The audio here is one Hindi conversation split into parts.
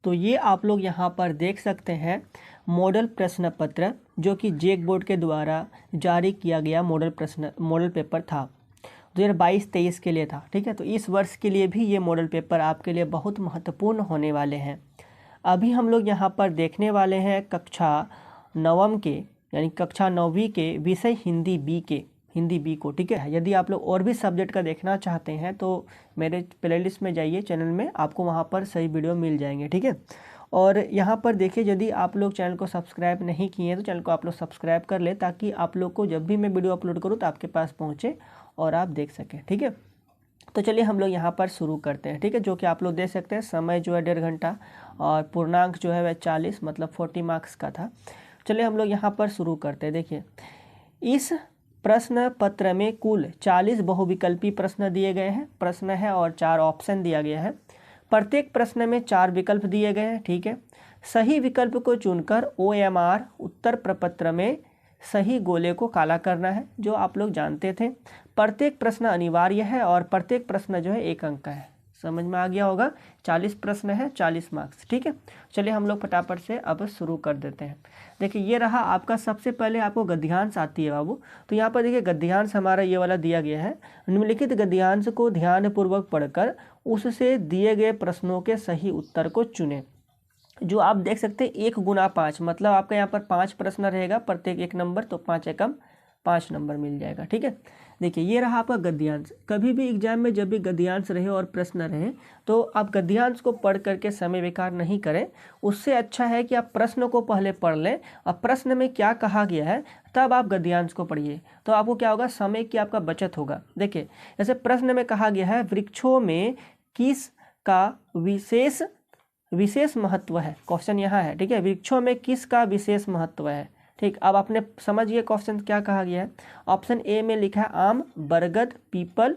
तो ये आप लोग यहाँ पर देख सकते हैं मॉडल प्रश्न पत्र जो कि जेक बोर्ड के द्वारा जारी किया गया मॉडल पेपर था 2022-23 के लिए था। ठीक है, तो इस वर्ष के लिए भी ये मॉडल पेपर आपके लिए बहुत महत्वपूर्ण होने वाले हैं। अभी हम लोग यहाँ पर देखने वाले हैं कक्षा नवम के यानी कक्षा 9वीं के विषय हिंदी बी को। ठीक है, यदि आप लोग और भी सब्जेक्ट का देखना चाहते हैं तो मेरे प्लेलिस्ट में जाइए चैनल में, आपको वहाँ पर सही वीडियो मिल जाएंगे। ठीक है, और यहाँ पर देखिए यदि आप लोग चैनल को सब्सक्राइब नहीं किए हैं तो चैनल को आप लोग सब्सक्राइब कर ले, ताकि आप लोग को जब भी मैं वीडियो अपलोड करूँ तो आपके पास पहुँचे और आप देख सकें। ठीक है, तो चलिए हम लोग यहाँ पर शुरू करते हैं। ठीक है, जो कि आप लोग देख सकते हैं समय जो है 1.5 घंटा और पूर्णांक जो है वह 40 मतलब 40 मार्क्स का था। चलिए हम लोग यहाँ पर शुरू करते हैं। देखिए, इस प्रश्न पत्र में कुल 40 बहुविकल्पी प्रश्न दिए गए हैं, प्रश्न है और 4 ऑप्शन दिया गया है। प्रत्येक प्रश्न में 4 विकल्प दिए गए हैं। ठीक है, सही विकल्प को चुनकर OMR उत्तर प्रपत्र में सही गोले को काला करना है, जो आप लोग जानते थे। प्रत्येक प्रश्न अनिवार्य है और प्रत्येक प्रश्न जो है 1 अंक का है। समझ में आ गया होगा। 40 प्रश्न है, 40 मार्क्स। ठीक है, चलिए हम लोग फटाफट से अब शुरू कर देते हैं। देखिए, ये रहा आपका, सबसे पहले आपको गद्यांश आती है बाबू। तो यहाँ पर देखिए गद्यांश हमारा ये वाला दिया गया है। निम्नलिखित गद्यांश को ध्यानपूर्वक पढ़कर उससे दिए गए प्रश्नों के सही उत्तर को चुनें। जो आप देख सकते हैं 1 गुना 5 मतलब आपका यहाँ पर 5 प्रश्न रहेगा, प्रत्येक 1 नंबर, तो 5 एकम 5 नंबर मिल जाएगा। ठीक है, देखिए ये रहा आपका गद्यांश। कभी भी एग्जाम में जब भी गद्यांश रहे और प्रश्न रहे तो आप गद्यांश को पढ़ करके समय बेकार नहीं करें। उससे अच्छा है कि आप प्रश्न को पहले पढ़ लें और प्रश्न में क्या कहा गया है तब आप गद्यांश को पढ़िए, तो आपको क्या होगा, समय की आपका बचत होगा। देखिए, जैसे प्रश्न में कहा गया है वृक्षों में किस का विशेष महत्व है। क्वेश्चन यहाँ है। ठीक है, वृक्षों में किसका विशेष महत्व है। ठीक, अब आपने समझिए क्वेश्चन क्या कहा गया है। ऑप्शन ए में लिखा है आम, बरगद, पीपल,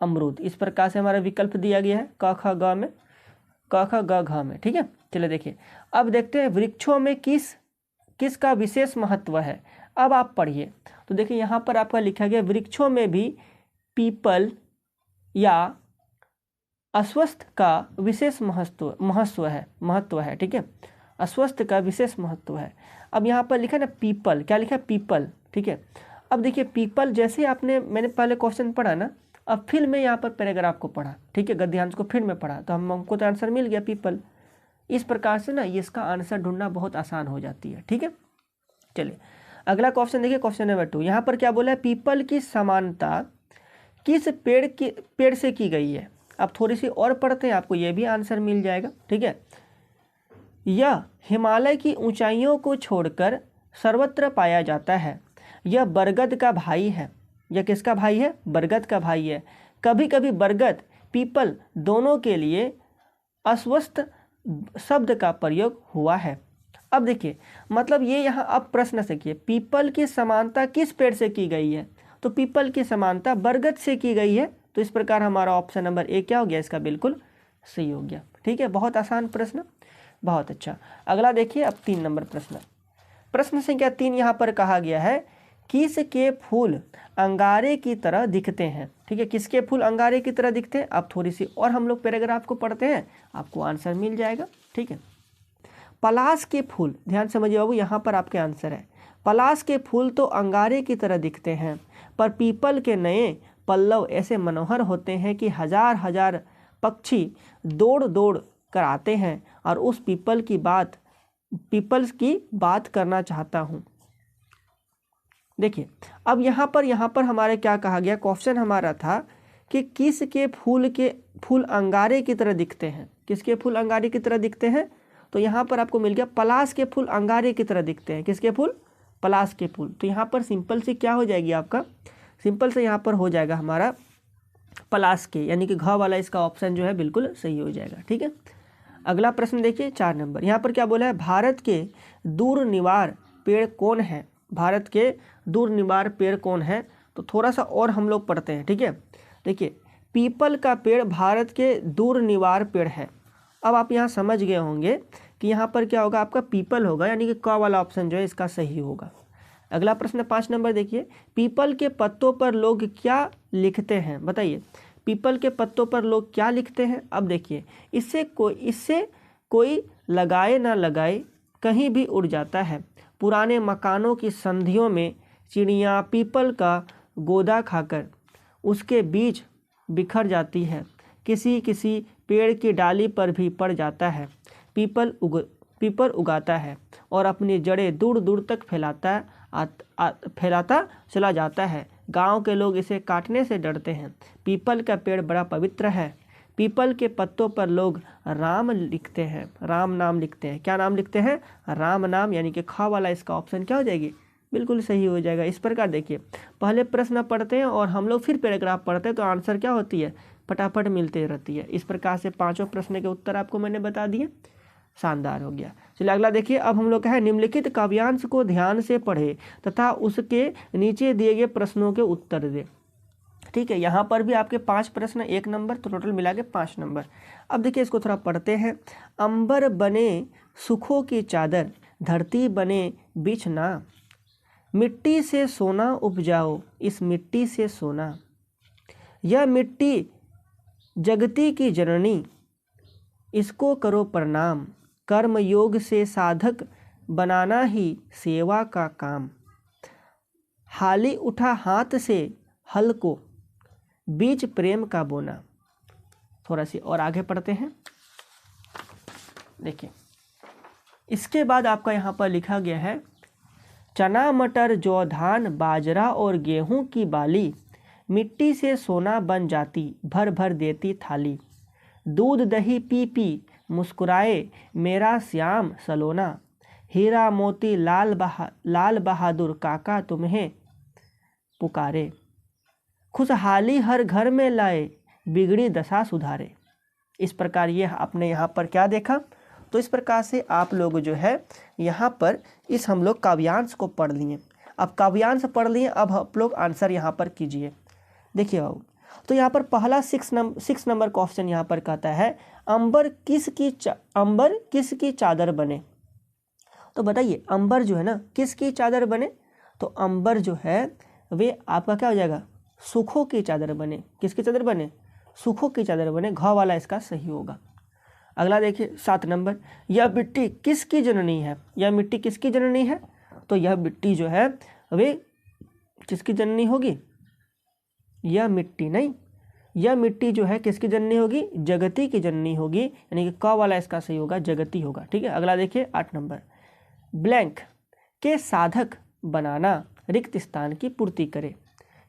अमरूद। इस प्रकार से हमारा विकल्प दिया गया है क ख ग घ में। ठीक है, चलिए देखिए, अब देखते हैं वृक्षों में किसका विशेष महत्व है। अब आप पढ़िए, तो देखिए यहाँ पर आपका लिखा गया वृक्षों में भी पीपल या अस्वस्थ का विशेष महत्व है। ठीक है, अस्वस्थ का विशेष महत्व है। अब यहाँ पर लिखा है ना पीपल, क्या लिखा है, पीपल। ठीक है, अब देखिए पीपल जैसे मैंने पहले क्वेश्चन पढ़ा ना, अब फिर मैं यहाँ पर पैराग्राफ को पढ़ा। ठीक है, गद्यांश को फिर मैं पढ़ा तो हमको तो आंसर मिल गया पीपल। इस प्रकार से ना ये इसका आंसर ढूंढना बहुत आसान हो जाती है। ठीक है, चलिए अगला क्वेश्चन देखिए, क्वेश्चन नंबर 2। यहाँ पर क्या बोला है, पीपल की समानता किस पेड़ से की गई है। अब थोड़ी सी और पढ़ते हैं, आपको ये भी आंसर मिल जाएगा। ठीक है, यह हिमालय की ऊंचाइयों को छोड़कर सर्वत्र पाया जाता है। यह बरगद का भाई है। यह किसका भाई है, बरगद का भाई है। कभी कभी बरगद पीपल दोनों के लिए अस्वस्थ शब्द का प्रयोग हुआ है। अब देखिए, मतलब ये यहाँ अब प्रश्न से किए पीपल की समानता किस पेड़ से की गई है, तो पीपल की समानता बरगद से की गई है। तो इस प्रकार हमारा ऑप्शन नंबर ए क्या हो गया, इसका बिल्कुल सही हो गया। ठीक है, बहुत आसान प्रश्न, बहुत अच्छा। अगला देखिए, अब 3 नंबर प्रश्न संख्या 3 यहाँ पर कहा गया है किस के फूल अंगारे की तरह दिखते हैं। ठीक है, किसके फूल अंगारे की तरह दिखते हैं। अब थोड़ी सी और हम लोग पैराग्राफ को पढ़ते हैं, आपको आंसर मिल जाएगा। ठीक है, पलाश के फूल, ध्यान समझिए बाबू, यहाँ पर आपके आंसर है। पलाश के फूल तो अंगारे की तरह दिखते हैं, पर पीपल के नए पल्लव ऐसे मनोहर होते हैं कि हजार हजार पक्षी दौड़ दौड़ कर आते हैं और उस पीपल्स की बात करना चाहता हूँ। देखिए, अब यहाँ पर हमारे क्या कहा गया, क्वेश्चन हमारा था कि किसके फूल अंगारे की तरह दिखते हैं। किसके फूल अंगारे की तरह दिखते हैं, तो यहाँ पर आपको मिल गया पलाश के फूल अंगारे की तरह दिखते हैं। किसके फूल, पलाश के फूल। तो यहाँ पर सिंपल से क्या हो जाएगी आपका, सिंपल से यहाँ पर हो जाएगा हमारा पलाश के, यानी कि घ वाला इसका ऑप्शन जो है बिल्कुल सही हो जाएगा। ठीक है, अगला प्रश्न देखिए 4 नंबर। यहाँ पर क्या बोला है, भारत के दूरनिवार पेड़ कौन है। भारत के दूरनिवार पेड़ कौन है, तो थोड़ा सा और हम लोग पढ़ते हैं। ठीक है, देखिए पीपल का पेड़ भारत के दूरनिवार पेड़ है। अब आप यहाँ समझ गए होंगे कि यहाँ पर क्या होगा, आपका पीपल होगा, यानी कि क वाला ऑप्शन जो है इसका सही होगा। अगला प्रश्न 5 नंबर देखिए, पीपल के पत्तों पर लोग क्या लिखते हैं, बताइए। पीपल के पत्तों पर लोग क्या लिखते हैं। अब देखिए, इससे कोई लगाए ना लगाए कहीं भी उड़ जाता है। पुराने मकानों की संधियों में चिड़िया पीपल का गोदा खाकर उसके बीच बिखर जाती है। किसी किसी पेड़ की डाली पर भी पड़ जाता है। पीपल उगाता है और अपनी जड़ें दूर दूर तक फैलाता चला जाता है। गांव के लोग इसे काटने से डरते हैं। पीपल का पेड़ बड़ा पवित्र है। पीपल के पत्तों पर लोग राम नाम लिखते हैं। क्या नाम लिखते हैं? राम नाम, यानी कि ख वाला इसका ऑप्शन क्या हो जाएगी? बिल्कुल सही हो जाएगा। इस प्रकार देखिए, पहले प्रश्न पढ़ते हैं और हम लोग फिर पैराग्राफ पढ़ते हैं तो आंसर क्या होती है? फटाफट मिलती रहती है। इस प्रकार से पांचों प्रश्न के उत्तर आपको मैंने बता दिए। शानदार हो गया। चलिए अगला देखिए। अब हम लोग क्या है, निम्नलिखित काव्यांश को ध्यान से पढ़े तथा उसके नीचे दिए गए प्रश्नों के उत्तर दे। ठीक है, यहाँ पर भी आपके 5 प्रश्न 1 नंबर, तो टोटल मिला के 5 नंबर। अब देखिए इसको थोड़ा पढ़ते हैं। अंबर बने सुखों की चादर, धरती बने बिछना, मिट्टी से सोना उपजाओ, इस मिट्टी से सोना, यह मिट्टी जगती की जननी, इसको करो प्रणाम, कर्म योग से साधक बनाना ही सेवा का काम, हाली उठा हाथ से हल को, बीज प्रेम का बोना। थोड़ा सी और आगे पढ़ते हैं। देखिए इसके बाद आपका यहाँ पर लिखा गया है, चना मटर जौ धान बाजरा और गेहूं की बाली, मिट्टी से सोना बन जाती, भर भर देती थाली, दूध दही पी पी मुस्कुराए मेरा श्याम सलोना, हीरा मोती लाल बहादुर काका तुम्हें पुकारे, खुशहाली हर घर में लाए बिगड़ी दशा सुधारे। इस प्रकार ये आपने यहाँ पर क्या देखा? तो इस प्रकार से आप लोग जो है यहाँ पर इस हम लोग काव्यांश को पढ़ लिए। अब काव्यांश पढ़ लिए, अब आप लोग आंसर यहाँ पर कीजिए। देखिए बाबू, तो यहाँ पर पहला 6 नंबर क्वेश्चन यहाँ पर कहता है, अंबर किसकी चादर बने। तो बताइए अंबर जो है ना किसकी चादर बने? तो अंबर जो है वे आपका क्या हो जाएगा? सुखों की चादर बने। किसकी चादर बने? सुखों की चादर बने। घ वाला इसका सही होगा। अगला देखिए 7 नंबर, यह मिट्टी किसकी जननी है? यह मिट्टी किसकी जननी है? तो यह मिट्टी जो है वे किसकी जननी होगी? यह मिट्टी नहीं, यह मिट्टी जो है किसकी जननी होगी? जगती की जननी होगी, यानी कि क वाला इसका सही होगा, जगती होगा। ठीक है, अगला देखिए 8 नंबर, ब्लैंक के साधक बनाना रिक्त स्थान की पूर्ति करे।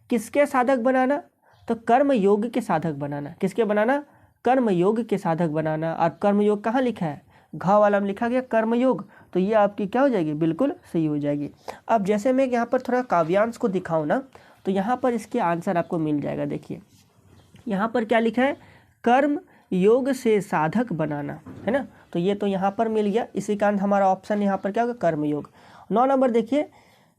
किसके साधक बनाना? तो कर्म योग के साधक बनाना। किसके बनाना? कर्म योग के साधक बनाना। और कर्म योग कहाँ लिखा है? घ वाला में लिखा गया कर्म योग, तो ये आपकी क्या हो जाएगी? बिल्कुल सही हो जाएगी। अब जैसे मैं यहाँ पर थोड़ा काव्यांश को दिखाऊँ ना, तो यहाँ पर इसके आंसर आपको मिल जाएगा। देखिए यहाँ पर क्या लिखा है? कर्म योग से साधक बनाना, है ना। तो ये तो यहाँ पर मिल गया, इसी कारण हमारा ऑप्शन यहाँ पर क्या होगा? कर्म योग। 9 नंबर देखिए,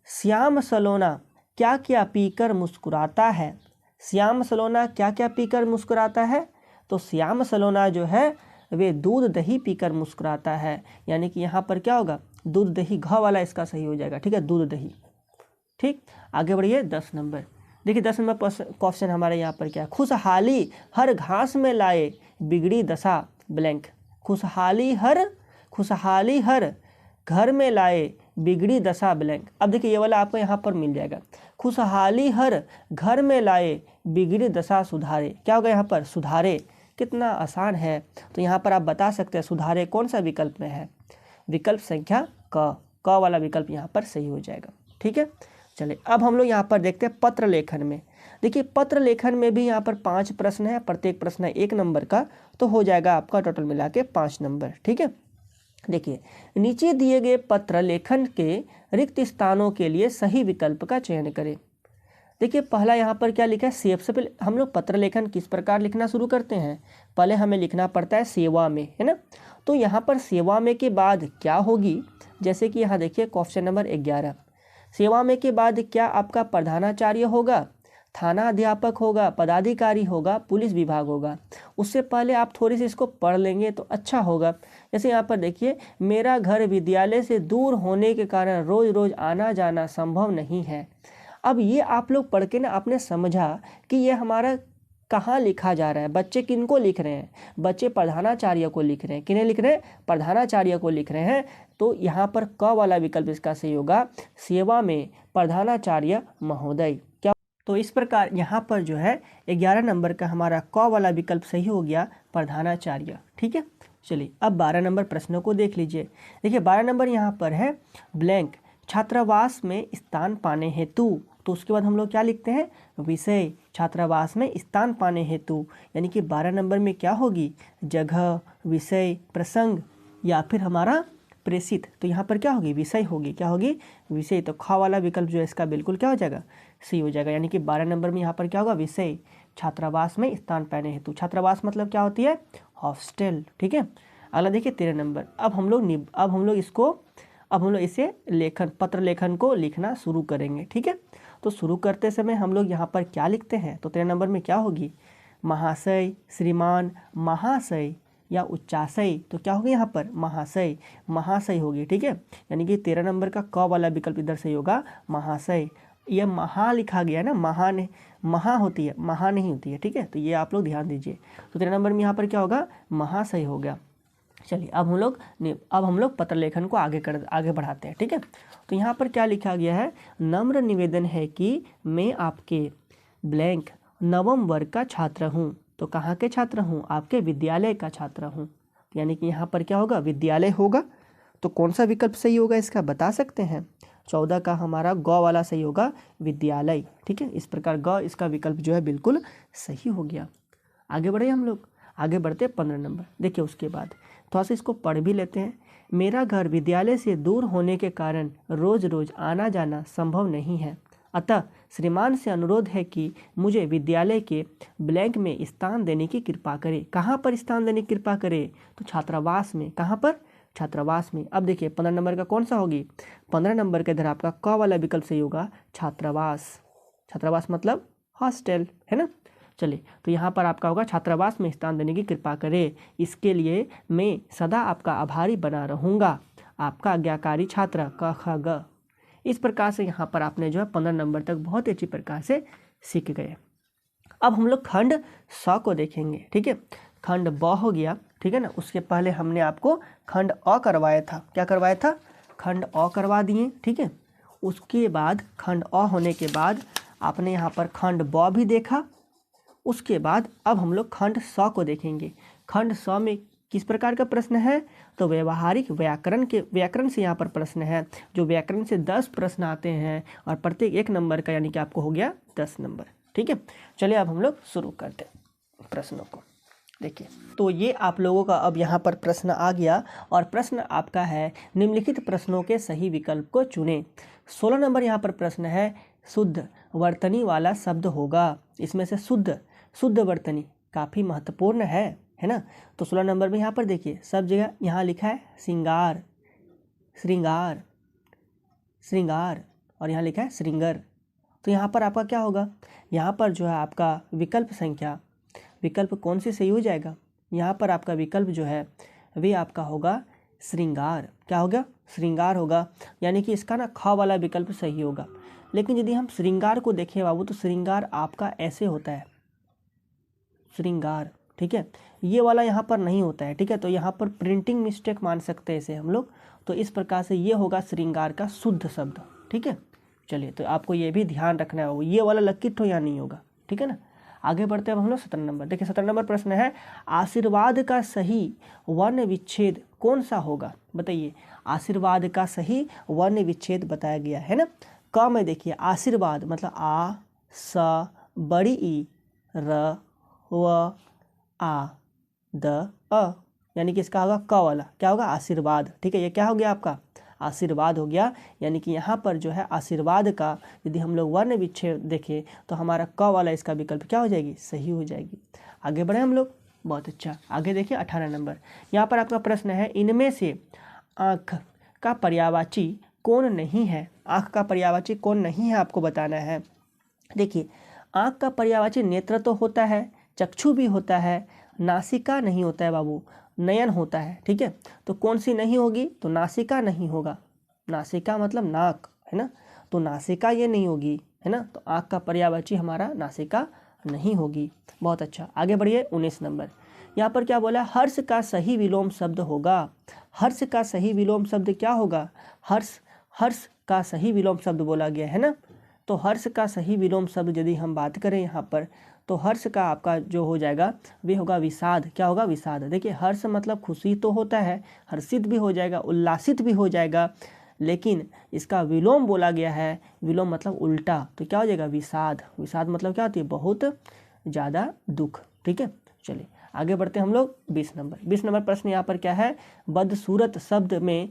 श्याम सलोना क्या क्या पीकर मुस्कुराता है। श्याम सलोना क्या क्या पीकर मुस्कुराता है? तो श्याम सलोना जो है वे दूध दही पीकर मुस्कुराता है, यानी कि यहाँ पर क्या होगा? दूध दही। घ वाला इसका सही हो जाएगा। ठीक है, दूध दही। ठीक, आगे बढ़िए 10 नंबर। देखिए 10 नंबर क्वेश्चन हमारे यहाँ पर क्या है? खुशहाली हर घास में लाए बिगड़ी दशा ब्लैंक। खुशहाली हर घर में लाए बिगड़ी दशा ब्लैंक। अब देखिए ये वाला आपको यहाँ पर मिल जाएगा। खुशहाली हर घर में लाए बिगड़ी दशा सुधारे। क्या होगा यहाँ पर? सुधारे। कितना आसान है। तो यहाँ पर आप बता सकते हैं सुधारे कौन सा विकल्प में है? विकल्प संख्या क वाला विकल्प यहाँ पर सही हो जाएगा। ठीक है, चलिए अब हम लोग यहाँ पर देखते हैं पत्र लेखन में। देखिए पत्र लेखन में भी यहाँ पर 5 प्रश्न है, प्रत्येक प्रश्न 1 नंबर का, तो हो जाएगा आपका टोटल मिला के 5 नंबर। ठीक है, देखिए नीचे दिए गए पत्र लेखन के रिक्त स्थानों के लिए सही विकल्प का चयन करें। देखिए पहला यहाँ पर क्या लिखा है? सबसे पहले हम लोग पत्र लेखन किस प्रकार लिखना शुरू करते हैं? पहले हमें लिखना पड़ता है सेवा में, है ना। तो यहाँ पर सेवा में के बाद क्या होगी? जैसे कि यहाँ देखिए क्वेश्चन नंबर 11, सेवा में के बाद क्या आपका प्रधानाचार्य होगा, थाना अध्यापक होगा, पदाधिकारी होगा, पुलिस विभाग होगा। उससे पहले आप थोड़ी सी इसको पढ़ लेंगे तो अच्छा होगा। जैसे यहाँ पर देखिए, मेरा घर विद्यालय से दूर होने के कारण रोज रोज आना जाना संभव नहीं है। अब ये आप लोग पढ़ के ना आपने समझा कि ये हमारा कहाँ लिखा जा रहा है, बच्चे किनको लिख रहे हैं, बच्चे प्रधानाचार्य को लिख रहे हैं। किन्हें लिख रहे हैं, प्रधानाचार्य को लिख रहे हैं। तो यहाँ पर क वाला विकल्प इसका सही होगा, सेवा में प्रधानाचार्य महोदय। क्या, तो इस प्रकार यहाँ पर जो है 11 नंबर का हमारा क वाला विकल्प सही हो गया, प्रधानाचार्य। ठीक है, चलिए अब 12 नंबर प्रश्नों को देख लीजिए। देखिए 12 नंबर यहाँ पर है ब्लैंक, छात्रावास में स्थान पाने हेतु। तो उसके बाद हम लोग क्या लिखते हैं, विषय, छात्रावास में स्थान पाने हेतु। यानी कि 12 नंबर में क्या होगी, जगह, विषय, प्रसंग या फिर हमारा प्रेषित। तो यहाँ पर क्या होगी, विषय होगी। क्या होगी, विषय। तो ख वाला विकल्प जो है इसका बिल्कुल क्या हो जाएगा, सही हो जाएगा। यानी कि 12 नंबर में यहाँ पर क्या होगा, विषय, छात्रावास में स्थान पाने हेतु। छात्रावास मतलब क्या होती है, हॉस्टल। ठीक है, अगला देखिए 13 नंबर। अब हम लोग इसे लेखन, पत्र लेखन को लिखना शुरू करेंगे। ठीक है, तो शुरू करते समय हम लोग यहाँ पर क्या लिखते हैं, तो 13 नंबर में क्या होगी, महाशय, श्रीमान, महाशय या उच्चाशय। तो क्या होगी यहाँ पर, महाशय, महाशय होगी। ठीक है, यानी कि 13 नंबर का क वाला विकल्प इधर सही होगा, महाशय। यह महा लिखा गया है ना, महा ने, महा होती है, महा नहीं होती है। ठीक है, तो ये आप लोग ध्यान दीजिए। तो 13 नंबर में यहाँ पर क्या होगा, महाशय हो गया। चलिए अब हम लोग पत्र लेखन को आगे बढ़ाते हैं। ठीक है, तो यहाँ पर क्या लिखा गया है, नम्र निवेदन है कि मैं आपके ब्लैंक नवम वर्ग का छात्र हूँ। तो कहाँ के छात्र हूँ, आपके विद्यालय का छात्र हूँ। यानी कि यहाँ पर क्या होगा, विद्यालय होगा। तो कौन सा विकल्प सही होगा इसका बता सकते हैं, 14 का हमारा ग वाला सही होगा, विद्यालय। ठीक है, इस प्रकार ग इसका विकल्प जो है बिल्कुल सही हो गया। आगे बढ़े हम लोग, आगे बढ़ते 15 नंबर। देखिए उसके बाद थोड़ा सा इसको पढ़ भी लेते हैं। मेरा घर विद्यालय से दूर होने के कारण रोज रोज आना जाना संभव नहीं है, अतः श्रीमान से अनुरोध है कि मुझे विद्यालय के ब्लैंक में स्थान देने की कृपा करें। कहाँ पर स्थान देने की कृपा करें, तो छात्रावास में। कहाँ पर, छात्रावास में। अब देखिए 15 नंबर का कौन सा होगी, 15 नंबर के इधर आपका क वाला विकल्प सही होगा, छात्रावास। छात्रावास मतलब हॉस्टल, है ना। चलिए तो यहाँ पर आपका होगा, छात्रावास में स्थान देने की कृपा करें, इसके लिए मैं सदा आपका आभारी बना रहूँगा, आपका आज्ञाकारी छात्र, क ख ग। इस प्रकार से यहाँ पर आपने जो है 15 नंबर तक बहुत अच्छी प्रकार से सीख गए। अब हम लोग खंड स को देखेंगे। ठीक है, खंड ब हो गया। ठीक है ना, उसके पहले हमने आपको खंड अ करवाया था। क्या करवाया था, खंड अ करवा दिए। ठीक है, उसके बाद खंड अ होने के बाद आपने यहाँ पर खंड ब भी देखा। उसके बाद अब हम लोग खंड स को देखेंगे। खंड स में किस प्रकार का प्रश्न है, तो व्यवहारिक व्याकरण से यहाँ पर प्रश्न है। जो व्याकरण से 10 प्रश्न आते हैं और प्रत्येक 1 नंबर का, यानी कि आपको हो गया 10 नंबर। ठीक है, चलिए अब हम लोग शुरू करते हैं प्रश्नों को। देखिए तो ये आप लोगों का अब यहाँ पर प्रश्न आ गया और प्रश्न आपका है, निम्नलिखित प्रश्नों के सही विकल्प को चुनें। 16 नंबर यहाँ पर प्रश्न है, शुद्ध वर्तनी वाला शब्द होगा। इसमें से शुद्ध वर्तनी काफ़ी महत्वपूर्ण है ना। तो 16 नंबर में यहाँ पर देखिए सब जगह यहाँ लिखा है श्रृंगार, श्रृंगार, श्रृंगार, और यहाँ लिखा है श्रृंगर। तो यहाँ पर आपका क्या होगा, यहाँ पर जो है आपका विकल्प कौन सी सही हो जाएगा, यहाँ पर आपका विकल्प जो है वे आपका होगा श्रृंगार। क्या होगा, श्रृंगार होगा। यानी कि इसका ना ख वाला विकल्प सही होगा। लेकिन यदि हम श्रृंगार को देखें बाबू, तो श्रृंगार आपका ऐसे होता है, श्रृंगार। ठीक है, ये वाला यहाँ पर नहीं होता है। ठीक है, तो यहाँ पर प्रिंटिंग मिस्टेक मान सकते हैं इसे हम लोग। तो इस प्रकार से ये होगा श्रृंगार का शुद्ध शब्द। ठीक है, चलिए तो आपको ये भी ध्यान रखना है, ये वाला लकीर तो यहाँ नहीं होगा। ठीक है ना, आगे बढ़ते हैं हम लोग 17 नंबर। देखिए 17 नंबर प्रश्न है, आशीर्वाद का सही वर्ण विच्छेद कौन सा होगा। बताइए, आशीर्वाद का सही वर्ण विच्छेद बताया गया है ना। क में देखिए आशीर्वाद मतलब आ स बड़ी ई र व आ द अ, यानी कि इसका होगा क वाला, क्या होगा, आशीर्वाद। ठीक है, ये क्या हो गया आपका, आशीर्वाद हो गया। यानी कि यहाँ पर जो है आशीर्वाद का यदि हम लोग वर्ण विच्छेद देखें तो हमारा क वाला इसका विकल्प क्या हो जाएगी, सही हो जाएगी। आगे बढ़े हम लोग, बहुत अच्छा। आगे देखिए 18 नंबर, यहाँ पर आपका प्रश्न है, इनमें से आँख का पर्यायवाची कौन नहीं है। आँख का पर्यायवाची कौन नहीं है आपको बताना है। देखिए आँख का पर्यायवाची नेत्र तो होता है, चक्षु भी होता है, नासिका नहीं होता है बाबू, नयन होता है। ठीक है, तो कौन सी नहीं होगी, तो नासिका नहीं होगा। नासिका मतलब नाक, है ना, तो नासिका ये नहीं होगी, है ना। तो आँख का पर्यायवाची हमारा नासिका नहीं होगी। बहुत अच्छा, आगे बढ़िए 19 नंबर। यहाँ पर क्या बोला है, हर्ष का सही विलोम शब्द होगा। हर्ष का सही विलोम शब्द क्या होगा, हर्ष, हर्ष का सही विलोम शब्द बोला गया है ना। तो हर्ष का सही विलोम शब्द यदि हम बात करें यहाँ पर, तो हर्ष का आपका जो हो जाएगा वे होगा विषाद। क्या होगा, विषाद। देखिए हर्ष मतलब खुशी तो होता है, हर्षित भी हो जाएगा, उल्लासित भी हो जाएगा, लेकिन इसका विलोम बोला गया है, विलोम मतलब उल्टा, तो क्या हो जाएगा, विषाद। विषाद मतलब क्या होती है, बहुत ज़्यादा दुख। ठीक है, चलिए आगे बढ़ते हैं हम लोग 20 नंबर। 20 नंबर प्रश्न यहाँ पर क्या है, बदसूरत शब्द में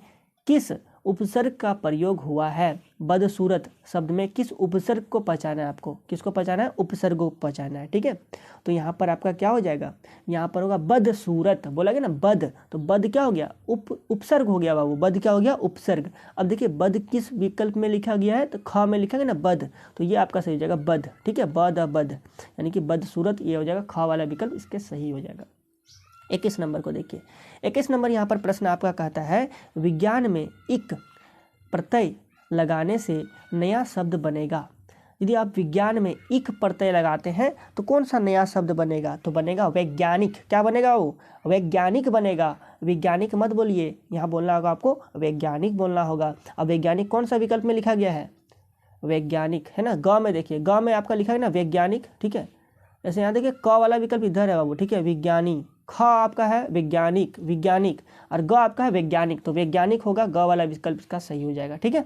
किस उपसर्ग का प्रयोग हुआ है। बदसूरत शब्द में किस उपसर्ग को पहचाना है आपको, किसको पहचाना है, उपसर्ग को पहचाना है। ठीक है, तो यहाँ पर आपका क्या हो जाएगा, यहाँ पर होगा बदसूरत, बोला गया ना बद, तो बद क्या हो गया, उपसर्ग हो गया बाबू, बद क्या हो गया, उपसर्ग। अब देखिए बद किस विकल्प में लिखा गया है, तो ख में लिखा गया ना बद, तो ये आपका सही हो जाएगा बद। ठीक है, बद बद यानी कि बदसूरत, ये हो जाएगा ख वाला विकल्प इसके सही हो जाएगा। 21 नंबर को देखिए। 21 नंबर यहाँ पर प्रश्न आपका कहता है, विज्ञान में इक प्रत्यय लगाने से नया शब्द बनेगा। यदि आप विज्ञान में इक प्रत्यय लगाते हैं तो कौन सा नया शब्द बनेगा, तो बनेगा वैज्ञानिक। क्या बनेगा, वो वैज्ञानिक बनेगा। वैज्ञानिक मत बोलिए, यहाँ बोलना होगा आपको वैज्ञानिक बोलना होगा। अब वैज्ञानिक कौन सा विकल्प में लिखा गया है, वैज्ञानिक है ना, ग में देखिए, ग में आपका लिखा है ना वैज्ञानिक। ठीक है, जैसे यहाँ देखिए क वाला विकल्प इधर है बाबू। ठीक है, विज्ञानी, ख आपका है वैज्ञानिक, विज्ञानिक, और ग आपका है वैज्ञानिक, तो वैज्ञानिक होगा, ग वाला विकल्प इसका सही हो जाएगा। ठीक है,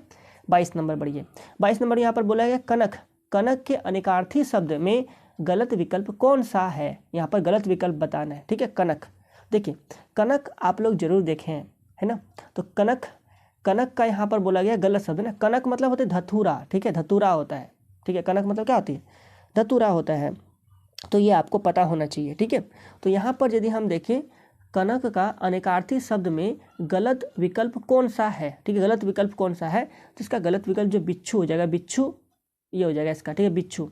22 नंबर बढ़िए। 22 नंबर यहाँ पर बोला गया कनक। कनक के अनेकार्थी शब्द में गलत विकल्प कौन सा है, यहाँ पर गलत विकल्प बताना है। ठीक है, कनक, देखिए कनक आप लोग जरूर देखें है ना, तो कनक, कनक का यहाँ पर बोला गया गलत शब्द ना। कनक मतलब होता है धतूरा। ठीक है, धतूरा होता है। ठीक है, कनक मतलब क्या होती है, धतूरा होता है, तो ये आपको पता होना चाहिए। ठीक है, तो यहाँ पर यदि हम देखें कनक का अनेकार्थी शब्द में गलत विकल्प कौन सा है। ठीक है, गलत विकल्प कौन सा है, तो इसका गलत विकल्प जो बिच्छू हो जाएगा, बिच्छू ये हो जाएगा इसका। ठीक है, बिच्छू,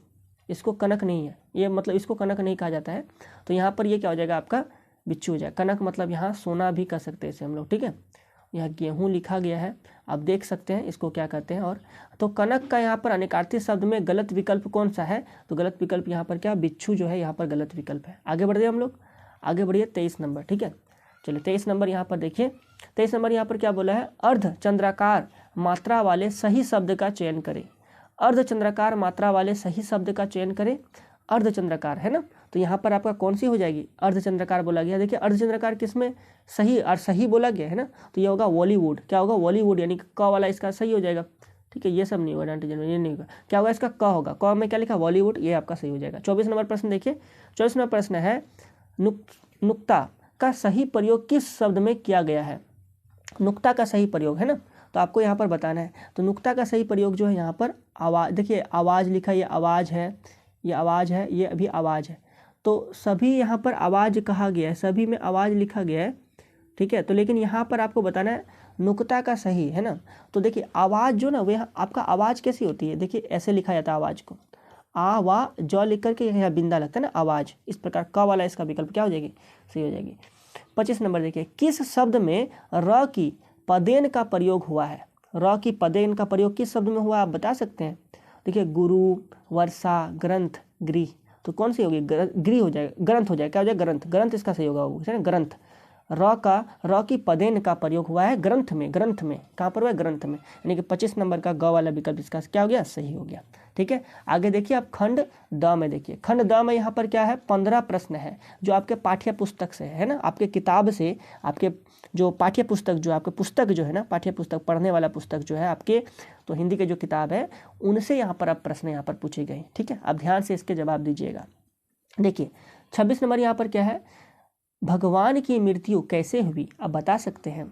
इसको कनक नहीं है, ये मतलब इसको कनक नहीं कहा जाता है, तो यहाँ पर ये क्या हो जाएगा आपका बिच्छू हो जाएगा। कनक मतलब यहाँ सोना भी कर सकते हैं इसे हम लोग। ठीक है, यहाँ गेहूँ लिखा गया है, आप देख सकते हैं इसको क्या कहते हैं। और तो कनक का यहाँ पर अनेकार्थी शब्द में गलत विकल्प कौन सा है, तो गलत विकल्प यहाँ पर क्या, बिच्छू जो है यहाँ पर गलत विकल्प है। आगे बढ़ रहे हम लोग, आगे बढ़िए 23 नंबर। ठीक है, चलिए 23 नंबर यहाँ पर देखिए। 23 नंबर यहाँ पर क्या बोला है, अर्धचंद्राकार मात्रा वाले सही शब्द का चयन करें। अर्धचंद्राकार मात्रा वाले सही शब्द का चयन करें। अर्धचंद्राकार है ना, तो यहाँ पर आपका कौन सी हो जाएगी, अर्धचंद्राकार बोला गया। देखिए अर्धचंद्राकार किसमें सही और सही बोला गया है ना, तो ये होगा बॉलीवुड। क्या होगा, बॉलीवुड, यानी क वाला इसका सही हो जाएगा। ठीक है, ये सब नहीं होगा डांटीजन में, ये नहीं होगा। क्या होगा, इसका क होगा, क में क्या लिखा, बॉलीवुड, ये आपका सही हो जाएगा। 24 नंबर प्रश्न देखिए। 24 नंबर प्रश्न है, नुक्ता का सही प्रयोग किस शब्द में किया गया है। नुक्ता का सही प्रयोग है ना, तो आपको यहाँ पर बताना है। तो नुक्ता का सही प्रयोग जो है यहाँ पर आवाज़, देखिए आवाज़ लिखा, ये आवाज़ है, ये आवाज़ है, ये अभी आवाज़ है, तो सभी यहाँ पर आवाज़ कहा गया है, सभी में आवाज़ लिखा गया है। ठीक है, तो लेकिन यहाँ पर आपको बताना है नुक्ता का सही है ना। तो देखिए आवाज़ जो ना, वह आपका आवाज़ कैसी होती है, देखिए ऐसे लिखा जाता है आवाज़ को, आ वा जौ लिख करके यहाँ बिंदा लगता है ना, आवाज़, इस प्रकार क वाला इसका विकल्प क्या हो जाएगी, सही हो जाएगी। 25 नंबर देखिए, किस शब्द में र की पदेन का प्रयोग हुआ है। र की पदेन का प्रयोग किस शब्द में हुआ, आप बता सकते हैं। देखिए गुरु, वर्षा, ग्रंथ, गृह, तो कौन सी होगी, गृह हो जाएगा, ग्रंथ हो जाएगा। क्या हो जाएगा, ग्रंथ, ग्रंथ इसका सही होगा, वो है ना ग्रंथ। र की पदेन का प्रयोग हुआ है ग्रंथ में। ग्रंथ में कहाँ पर हुआ है, ग्रंथ में, यानी कि 25 नंबर का ग वाला विकल्प इसका क्या हो गया, सही हो गया। ठीक है, आगे देखिए आप खंड द में देखिए। खंड द में यहाँ पर क्या है, 15 प्रश्न है जो आपके पाठ्य पुस्तक से है ना, आपके किताब से, आपके जो पाठ्य पुस्तक जो आपके पुस्तक जो है ना, पाठ्य पुस्तक पढ़ने वाला पुस्तक जो है आपके, तो हिंदी के जो किताब है उनसे यहाँ पर अब प्रश्न यहाँ पर पूछे गए। ठीक है, अब ध्यान से इसके जवाब दीजिएगा। देखिए 26 नंबर यहाँ पर क्या है, भगवान की मृत्यु कैसे हुई, अब बता सकते हैं।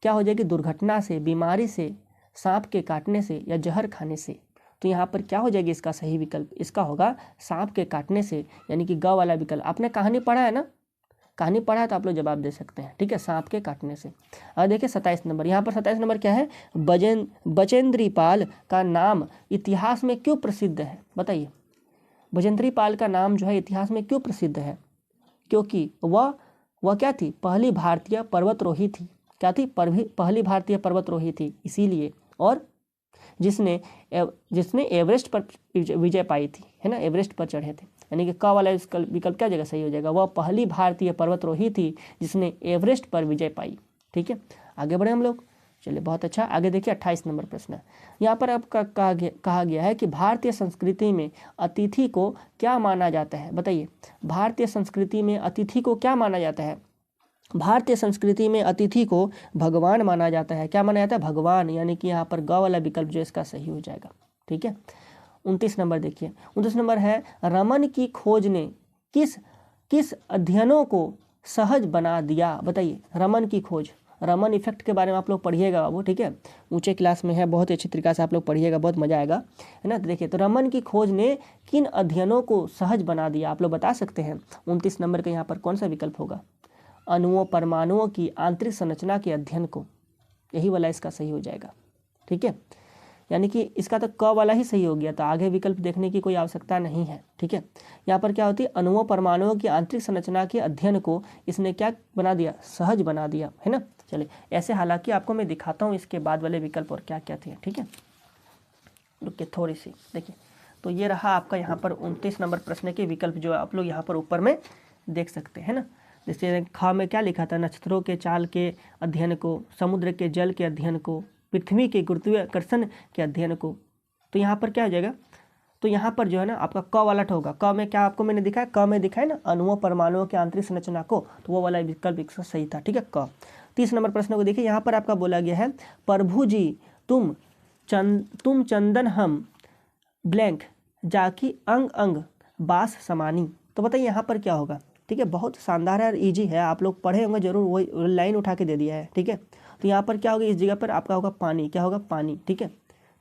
क्या हो जाएगी, दुर्घटना से, बीमारी से, सांप के काटने से, या जहर खाने से। तो यहाँ पर क्या हो जाएगी इसका सही विकल्प, इसका होगा सांप के काटने से, यानी कि ग वाला विकल्प। आपने कहानी पढ़ा है ना, कहानी पढ़ा है तो आप लोग जवाब दे सकते हैं। ठीक है, सांप के काटने से। और देखिए 27 नंबर, यहाँ पर 27 नंबर क्या है, बचेंद्री पाल का नाम इतिहास में क्यों प्रसिद्ध है, बताइए। बचेंद्री पाल का नाम जो है इतिहास में क्यों प्रसिद्ध है, क्योंकि वह क्या थी, पहली भारतीय पर्वतरोही थी। क्या थी, पहली भारतीय पर्वतरोही थी, इसीलिए। और जिसने एवरेस्ट पर विजय पाई थी, है ना, एवरेस्ट पर चढ़े थे। यानी कि क वाला विकल्प क्या जगह सही हो जाएगा, वह पहली भारतीय पर्वतारोही थी जिसने एवरेस्ट पर विजय पाई। ठीक है, आगे बढ़े हम लोग। चलिए बहुत अच्छा, आगे देखिए 28 नंबर प्रश्न है। यहाँ पर आपका कहा गया है कि भारतीय संस्कृति में अतिथि को क्या माना जाता है, बताइए। भारतीय संस्कृति में अतिथि को क्या माना जाता है? भारतीय संस्कृति में अतिथि को भगवान माना जाता है। क्या माना जाता है? भगवान। यानी कि यहाँ पर ग वाला विकल्प जो इसका सही हो जाएगा। ठीक है, 29 नंबर देखिए। 29 नंबर है, रमन की खोज ने किस किस अध्ययनों को सहज बना दिया, बताइए। रमन की खोज, रमन इफेक्ट के बारे में आप लोग पढ़िएगा बाबू। ठीक है, ऊंचे क्लास में है, बहुत ही अच्छी तरीके से आप लोग पढ़िएगा, बहुत मजा आएगा, है ना। तो देखिए, तो रमन की खोज ने किन अध्ययनों को सहज बना दिया, आप लोग बता सकते हैं। 29 नंबर का यहाँ पर कौन सा विकल्प होगा? अणुओं परमाणुओं की आंतरिक संरचना के अध्ययन को, यही वाला इसका सही हो जाएगा। ठीक है, यानी कि इसका तो क वाला ही सही हो गया, तो आगे विकल्प देखने की कोई आवश्यकता नहीं है। ठीक है, यहाँ पर क्या होती है, अणुओं परमाणुओं की आंतरिक संरचना के अध्ययन को इसने क्या बना दिया? सहज बना दिया, है ना। चलिए, ऐसे हालांकि आपको मैं दिखाता हूँ इसके बाद वाले विकल्प और क्या क्या थे। ठीक है, रुकिए थोड़ी सी, देखिए। तो ये रहा आपका यहाँ पर 29 नंबर प्रश्न के विकल्प, जो आप लोग यहाँ पर ऊपर में देख सकते हैं ना। जैसे ख में क्या लिखा था? नक्षत्रों के चाल के अध्ययन को, समुद्र के जल के अध्ययन को, पृथ्वी के गुरुत्वाकर्षण के अध्ययन को। तो यहाँ पर क्या हो जाएगा? तो यहाँ पर जो है ना आपका क वाला होगा। क में क्या आपको मैंने दिखाया? क में दिखाया ना अणुओं परमाणुओं की आंतरिक संरचना को, तो वो वाला विकल्प सही था। ठीक है, क। 30 नंबर प्रश्न को देखिए, यहाँ पर आपका बोला गया है, प्रभु जी तुम चंदन हम ब्लैंक जाकी अंग अंग बास समानी। तो बताइए यहाँ पर क्या होगा? ठीक है, बहुत शानदार है और इजी है, आप लोग पढ़े होंगे जरूर, वही लाइन उठा के दे दिया है। ठीक है, तो यहाँ पर क्या होगा? इस जगह पर आपका होगा पानी। क्या होगा? पानी। ठीक है,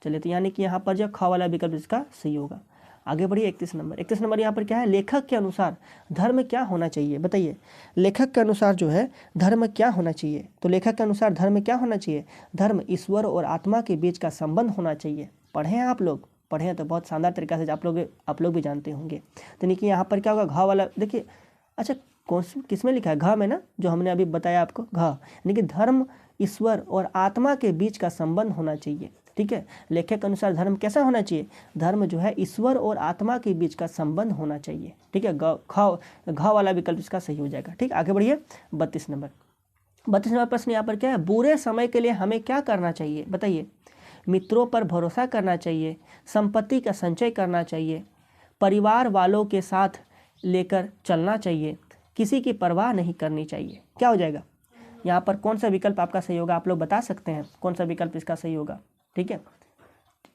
चलिए, तो यानी कि यहाँ पर जो ख वाला विकल्प इसका सही होगा। आगे बढ़िए 31 नंबर। 31 नंबर यहाँ पर क्या है? लेखक के अनुसार धर्म क्या होना चाहिए, बताइए। लेखक के अनुसार जो है धर्म क्या होना चाहिए? तो लेखक के अनुसार धर्म क्या होना चाहिए? धर्म ईश्वर और आत्मा के बीच का संबंध होना चाहिए। पढ़े हैं आप लोग? पढ़े हैं तो बहुत शानदार तरीके से आप लोग भी जानते होंगे। तो यानी कि यहाँ पर क्या होगा? घ वाला देखिए। अच्छा, कौन किस में लिखा है? घ में ना, जो हमने अभी बताया आपको, घ। यानी कि धर्म ईश्वर और आत्मा के बीच का संबंध होना चाहिए। ठीक है, लेखक के अनुसार धर्म कैसा होना चाहिए? धर्म जो है ईश्वर और आत्मा के बीच का संबंध होना चाहिए। ठीक है, घ वाला विकल्प इसका सही हो जाएगा। ठीक, आगे बढ़िए 32 नंबर। 32 नंबर प्रश्न यहाँ पर क्या है? बुरे समय के लिए हमें क्या करना चाहिए, बताइए। मित्रों पर भरोसा करना चाहिए, संपत्ति का संचय करना चाहिए, परिवार वालों के साथ लेकर चलना चाहिए, किसी की परवाह नहीं करनी चाहिए। क्या हो जाएगा यहाँ पर? कौन सा विकल्प आपका सही होगा? आप लोग बता सकते हैं कौन सा विकल्प इसका सही होगा। ठीक है,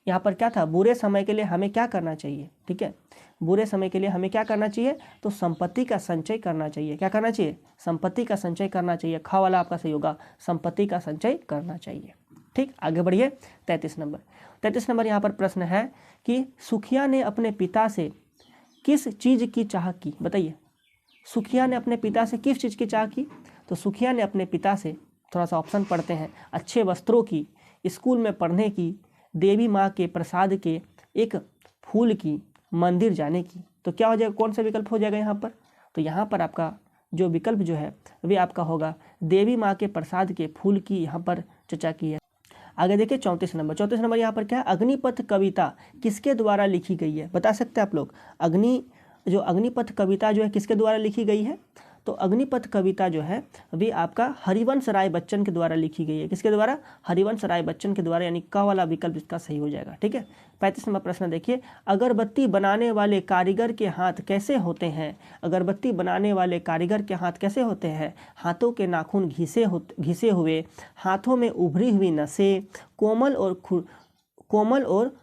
यहाँ पर क्या था? बुरे समय के लिए हमें क्या करना चाहिए। ठीक है, बुरे समय के लिए हमें क्या करना चाहिए? तो संपत्ति का संचय करना चाहिए। क्या करना चाहिए? संपत्ति का संचय करना चाहिए। ख वाला आपका सही होगा, संपत्ति का संचय करना चाहिए। ठीक, आगे बढ़िए 33 नंबर। 33 नंबर यहाँ पर प्रश्न है कि सुखिया ने अपने पिता से किस चीज़ की चाह की, बताइए। सुखिया ने अपने पिता से किस चीज़ की चाह की? तो सुखिया ने अपने पिता से, थोड़ा सा ऑप्शन पढ़ते हैं, अच्छे वस्त्रों की, स्कूल में पढ़ने की, देवी माँ के प्रसाद के, एक फूल की, मंदिर जाने की। तो क्या हो जाएगा? कौन सा विकल्प हो जाएगा यहाँ पर? तो यहाँ पर आपका जो विकल्प जो है वे आपका होगा देवी माँ के प्रसाद के फूल की यहाँ पर चर्चा की है। आगे देखिए 34 नंबर। 34 नंबर यहाँ पर क्या है? अग्निपथ कविता किसके द्वारा लिखी गई है, बता सकते हैं आप लोग। अग्निपथ कविता जो है किसके द्वारा लिखी गई है? तो अग्निपथ कविता जो है वे आपका हरिवंश राय बच्चन के द्वारा लिखी गई है। किसके द्वारा? हरिवंश राय बच्चन के द्वारा, यानी क वाला विकल्प इसका सही हो जाएगा। ठीक है, 35 नंबर प्रश्न देखिए, अगरबत्ती बनाने वाले कारीगर के हाथ कैसे होते हैं? अगरबत्ती बनाने वाले कारीगर के हाथ कैसे होते हैं? हाथों के नाखून घिसे हुए, हाथों में उभरी हुई नसें, कोमल और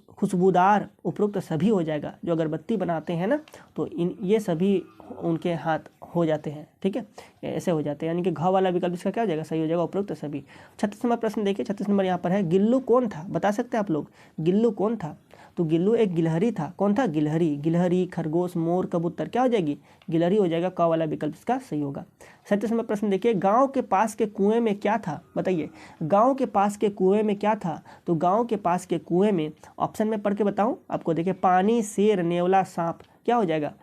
खुशबूदार। उपरोक्त सभी हो जाएगा। जो अगरबत्ती बनाते हैं ना, तो ये सभी उनके हाथ हो जाते हैं। ठीक है, ऐसे हो जाते हैं, यानी कि घ वाला विकल्प इसका क्या हो जाएगा? सही हो जाएगा, उपरोक्त सभी। 36 नंबर प्रश्न देखिए। 36 नंबर यहाँ पर है, गिल्लू कौन था? बता सकते हैं आप लोग, गिल्लू कौन था? तो गिल्लू एक गिलहरी था। कौन था? गिलहरी, खरगोश, मोर, कबूतर। क्या हो जाएगी? गिलहरी हो जाएगा। क वाला विकल्प इसका सही होगा। 37 नंबर प्रश्न देखिए, गांव के पास के कुएं में क्या था? बताइए, गांव के पास के कुएं में क्या था? तो गांव के पास के कुएं में, ऑप्शन में पढ़ के बताऊं आपको, देखिए, पानी, शेर, नेवला, सांप। क्या हो जाएगा?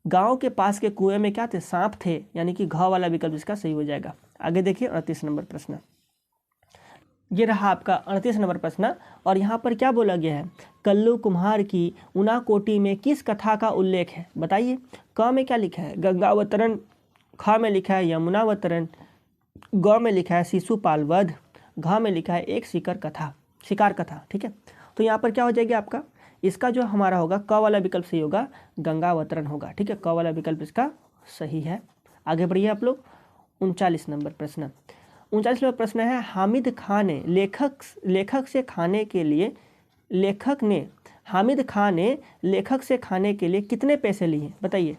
गांव के पास के कुएं में क्या थे? सांप थे, यानी कि घ वाला विकल्प इसका सही हो जाएगा। आगे देखिए 38 नंबर प्रश्न। ये रहा आपका 38 नंबर प्रश्न। और यहाँ पर क्या बोला गया है, कल्लू कुम्हार की उनाकोटी में किस कथा का उल्लेख है, बताइए। क में क्या लिखा है, गंगावतरण, ख में लिखा है यमुनावतरण, ग में लिखा है शिशुपाल वध, घ में लिखा है एक शिकार कथा। ठीक है, तो यहाँ पर क्या हो जाएगा आपका, इसका जो हमारा होगा क वाला विकल्प सही होगा, गंगावतरण होगा। ठीक है, क वाला विकल्प इसका सही है। आगे बढ़िए आप लोग। 39 नंबर प्रश्न। 39 नंबर प्रश्न है, हामिद खान ने लेखक से खाने के लिए कितने पैसे लिए, बताइए।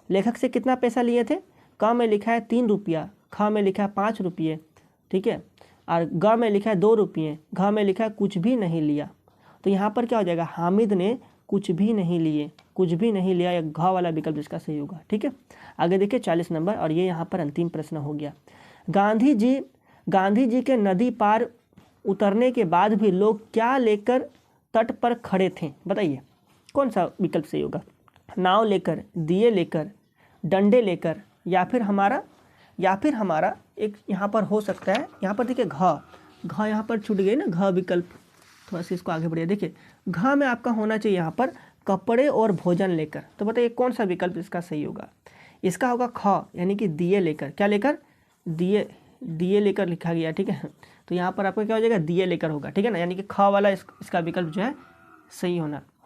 लेखक से कितना पैसा लिए थे। क में लिखा है 3 रुपया, ख में लिखा है 5 रुपये, ठीक है, और ग में लिखा है 2 रुपये, घ में लिखा है कुछ भी नहीं लिया। तो यहाँ पर क्या हो जाएगा, हामिद ने कुछ भी नहीं लिया, या घ वाला विकल्प इसका सही होगा। ठीक है, आगे देखिए 40 नंबर, और ये यहाँ पर अंतिम प्रश्न हो गया। गांधी जी के नदी पार उतरने के बाद भी लोग क्या लेकर तट पर खड़े थे, बताइए। कौन सा विकल्प सही होगा, नाव लेकर, दिए लेकर, डंडे लेकर, या फिर हमारा एक यहाँ पर हो सकता है, यहाँ पर देखिए घ यहाँ पर छूट गई ना, घ विकल्प, थोड़ा सा इसको आगे बढ़िए। देखिए घ में आपका होना चाहिए यहाँ पर कपड़े और भोजन लेकर। तो बताइए कौन सा विकल्प इसका सही होगा। इसका होगा ख, यानी कि दिए लेकर। क्या लेकर, दिए लेकर लिखा गया। ठीक है, तो यहाँ पर आपका क्या हो जाएगा, दिए लेकर होगा। ठीक है ना, यानी कि ख वाला इसका विकल्प जो है सही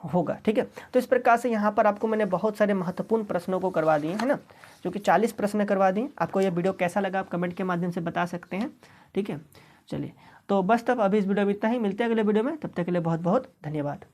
होगा। ठीक है, तो इस प्रकार से यहाँ पर आपको मैंने बहुत सारे महत्वपूर्ण प्रश्नों को करवा दिए है ना, जो कि 40 प्रश्न करवा दिए। आपको यह वीडियो कैसा लगा आप कमेंट के माध्यम से बता सकते हैं। ठीक है, चलिए तो बस तब अभी इस वीडियो में इतना ही, मिलते हैं अगले वीडियो में, तब तक के लिए बहुत बहुत धन्यवाद।